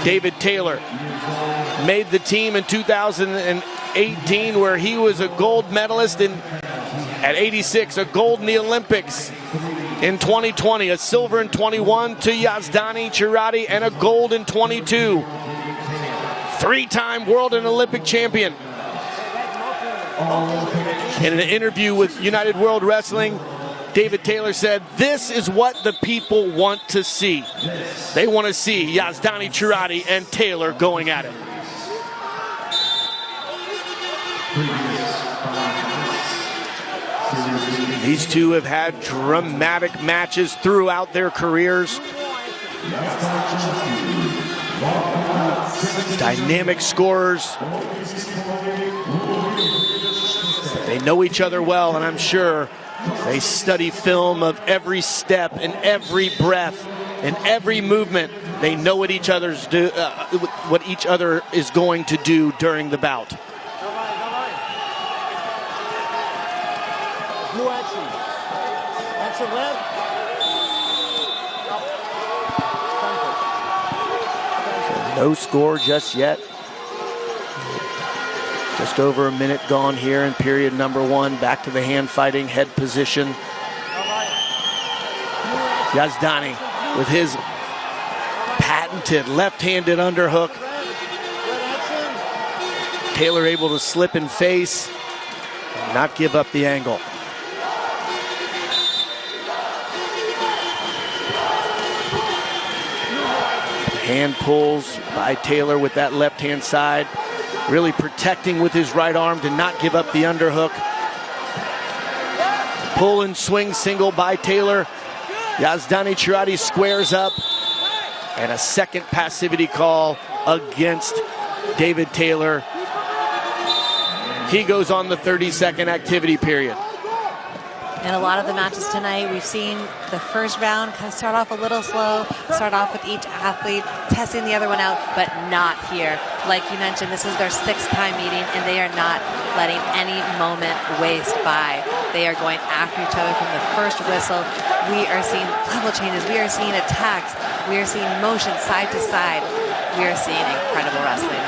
David Taylor made the team in 2018 where he was a gold medalist at 86, a gold in the Olympics in 2020, a silver in 21 to Yazdani Chirati, and a gold in 22. Three-time world and Olympic champion. In an interview with United World Wrestling, David Taylor said, "This is what the people want to see. They want to see Yazdani Chirati and Taylor going at it." These two have had dramatic matches throughout their careers. Dynamic scorers. They know each other well, and I'm sure they study film of every step and every breath and every movement. They know what each other is going to do during the bout. No score just yet. Just over a minute gone here in period number one. Back to the hand fighting, head position. Yazdani with his patented left-handed underhook. Taylor able to slip and face, and not give up the angle. Hand pulls by Taylor with that left-hand side. Really protecting with his right arm to not give up the underhook. Pull and swing single by Taylor. Yazdani Chirati squares up. And a second passivity call against David Taylor. He goes on the 30-second activity period. In a lot of the matches tonight, we've seen the first round kind of start off a little slow, start off with each athlete testing the other one out, but not here. Like you mentioned, this is their 6th time meeting, and they are not letting any moment waste by. They are going after each other from the first whistle. We are seeing level changes. We are seeing attacks. We are seeing motion side to side. We are seeing incredible wrestling.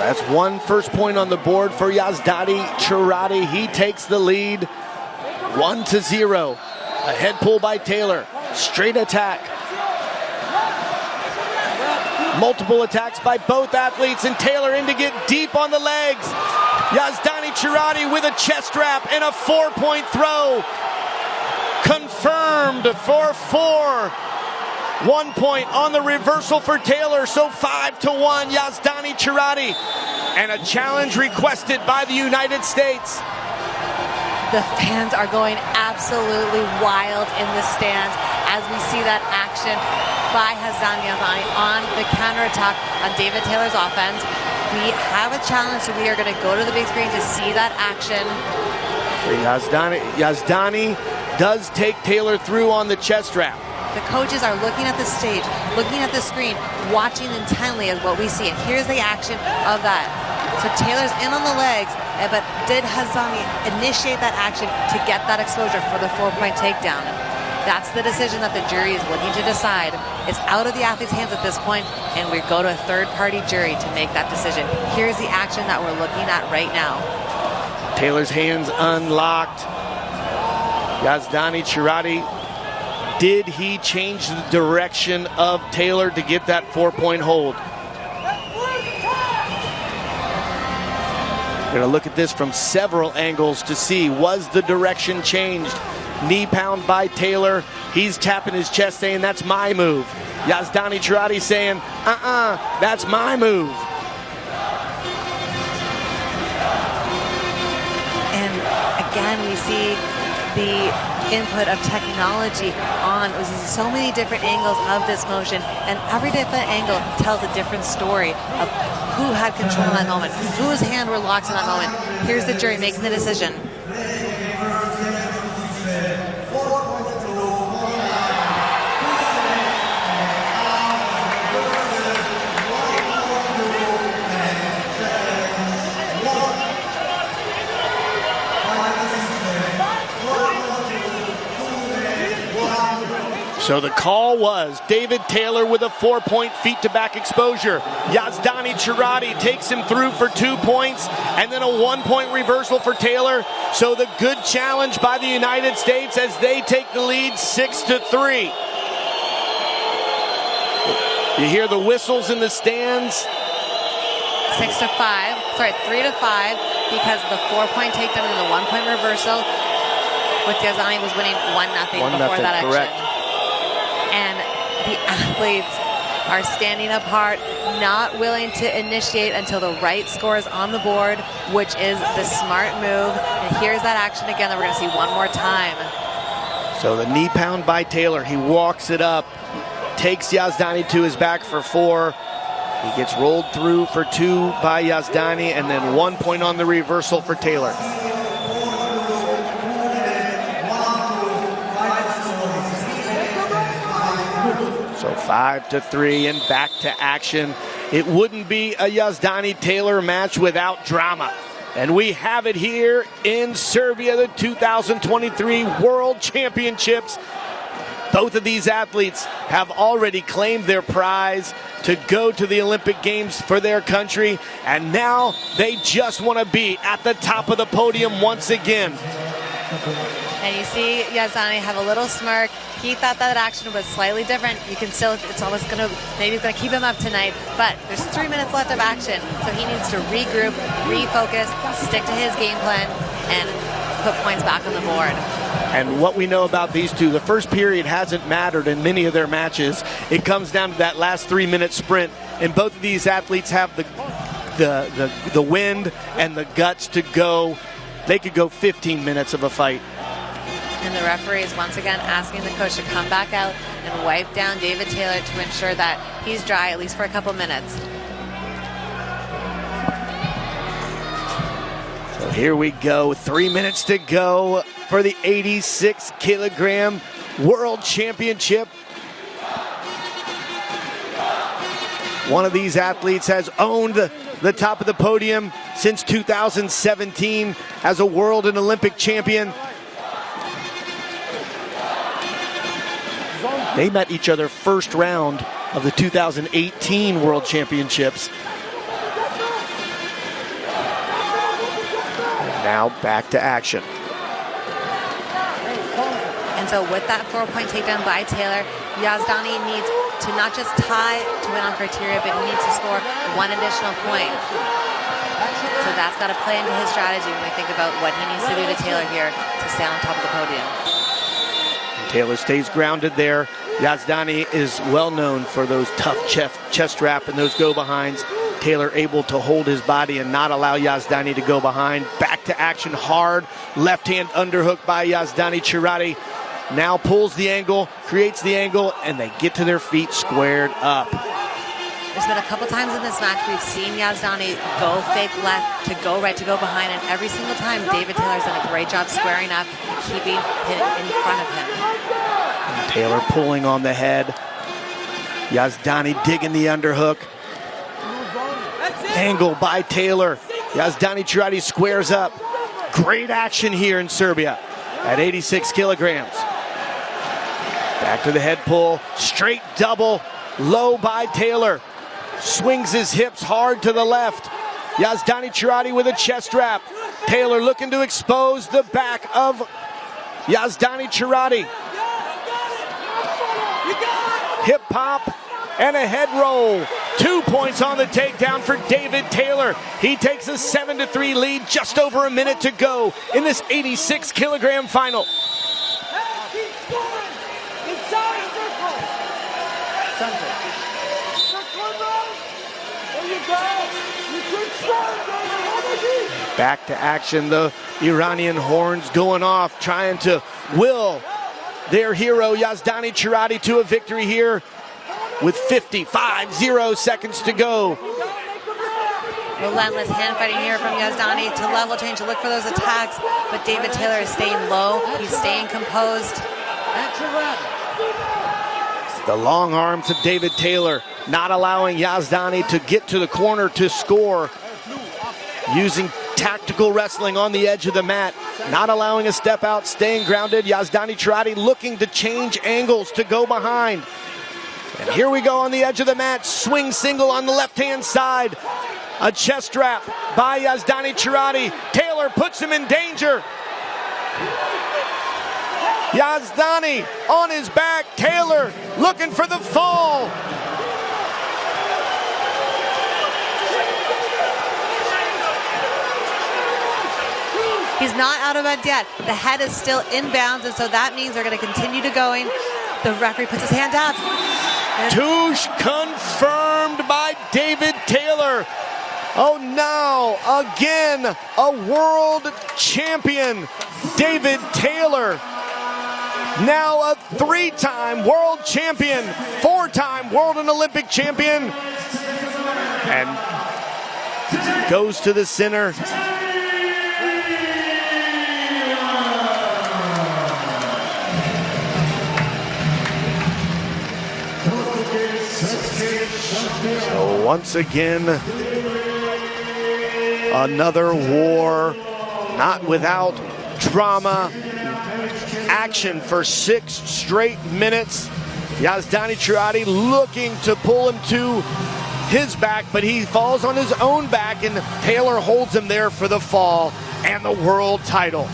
That's one first point on the board for Yazdani Chirati. He takes the lead, 1-0. A head pull by Taylor, straight attack. Multiple attacks by both athletes, and Taylor in to get deep on the legs. Yazdani Chirati with a chest wrap and a 4-point throw. Confirmed for 4. 1 point on the reversal for Taylor, so 5-1 Yazdani Chirati. And a challenge requested by the United States. The fans are going absolutely wild in the stands as we see that action by Hussan on the counterattack on David Taylor's offense. We have a challenge, so we are going to go to the big screen to see that action. Yazdani does take Taylor through on the chest wrap. The coaches are looking at the stage, looking at the screen, watching intently at what we see. And here's the action of that. So Taylor's in on the legs, but did Hussan initiate that action to get that exposure for the 4-point takedown? That's the decision that the jury is looking to decide. It's out of the athlete's hands at this point, and we go to a third-party jury to make that decision. Here's the action that we're looking at right now. Taylor's hands unlocked. Yazdani Chirati, did he change the direction of Taylor to get that 4-point hold? We're going to look at this from several angles to see, was the direction changed? Knee pound by Taylor. He's tapping his chest saying, "That's my move." Yazdani Chirati saying, that's my move. And again, we see the input of technology on so many different angles of this motion, and every different angle tells a different story of who had control in that moment, whose hand were locked in that moment. Here's the jury making the decision. So the call was David Taylor with a 4-point feet-to-back exposure. Yazdani Chirati takes him through for 2 points, and then a 1-point reversal for Taylor. So the good challenge by the United States as they take the lead 6-3. You hear the whistles in the stands. 3-5, because the 4-point takedown and the 1-point reversal with Yazdani was winning 1-0 before that action. Correct. And the athletes are standing apart, not willing to initiate until the right score is on the board, which is the smart move. And here's that action again that we're going to see one more time. So the knee pound by Taylor, he walks it up, takes Yazdani to his back for 4. He gets rolled through for 2 by Yazdani, and then 1 point on the reversal for Taylor. So 5-3 and back to action. It wouldn't be a Yazdani-Taylor match without drama. And we have it here in Serbia, the 2023 World Championships. Both of these athletes have already claimed their prize to go to the Olympic Games for their country, and now they just want to be at the top of the podium once again. And you see Yazdani have a little smirk. He thought that action was slightly different. You can still, it's always going to, maybe it's going to keep him up tonight, but there's 3 minutes left of action, so he needs to regroup, refocus, stick to his game plan, and put points back on the board. And what we know about these two, the first period hasn't mattered in many of their matches. It comes down to that last 3-minute sprint, and both of these athletes have the wind and the guts to go. They could go 15 minutes of a fight. And the referee is once again asking the coach to come back out and wipe down David Taylor to ensure that he's dry at least for a couple minutes. So here we go, 3 minutes to go for the 86-kilogram World Championship. One of these athletes has owned the top of the podium since 2017 as a world and Olympic champion. They met each other first round of the 2018 World Championships. Now back to action. And so with that 4-point takedown by Taylor, Yazdani needs to not just tie to win on criteria, but he needs to score 1 additional point. So that's got to play into his strategy when we think about what he needs to do to Taylor here to stay on top of the podium. Taylor stays grounded there. Yazdani is well known for those tough chest wrap and those go-behinds. Taylor able to hold his body and not allow Yazdani to go behind. Back to action hard. Left-hand underhook by Yazdani Chirati. Now pulls the angle, creates the angle, and they get to their feet squared up. There's been a couple times in this match we've seen Yazdani go fake left to go right to go behind, and every single time David Taylor's done a great job squaring up and keeping it in front of him. And Taylor pulling on the head. Yazdani digging the underhook. Angle by Taylor. Yazdani Chirati squares up. Great action here in Serbia at 86 kilograms. Back to the head pull. Straight double. Low by Taylor. Swings his hips hard to the left. Yazdani Chirati with a chest wrap. Taylor looking to expose the back of Yazdani Chirati. Hip hop and a head roll. 2 points on the takedown for David Taylor. He takes a 7-3 lead, just over a minute to go in this 86-kilogram final. Back to action, the Iranian horns going off, trying to will their hero Yazdani Chirati to a victory here with 55 seconds to go. Relentless hand fighting here from Yazdani to level change, to look for those attacks, but David Taylor is staying low, he's staying composed. The long arms of David Taylor not allowing Yazdani to get to the corner to score, using tactical wrestling on the edge of the mat, not allowing a step out, staying grounded. Yazdani Tirati looking to change angles to go behind. And here we go on the edge of the mat, swing single on the left-hand side. A chest wrap by Yazdani Tirati. Tailor puts him in danger. Yazdani on his back, Tailor looking for the fall. He's not out of bed yet. The head is still inbounds, and so that means they're going to continue to going. The referee puts his hand up. Touche confirmed by David Tailor. Oh, now again a world champion, David Tailor. Now a 3-time world champion, 4-time world and Olympic champion, and goes to the center. So once again, another war, not without drama. Action for 6 straight minutes. Yazdani Tirati looking to pull him to his back, but he falls on his own back, and Tailor holds him there for the fall and the world title.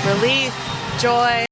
Relief, joy.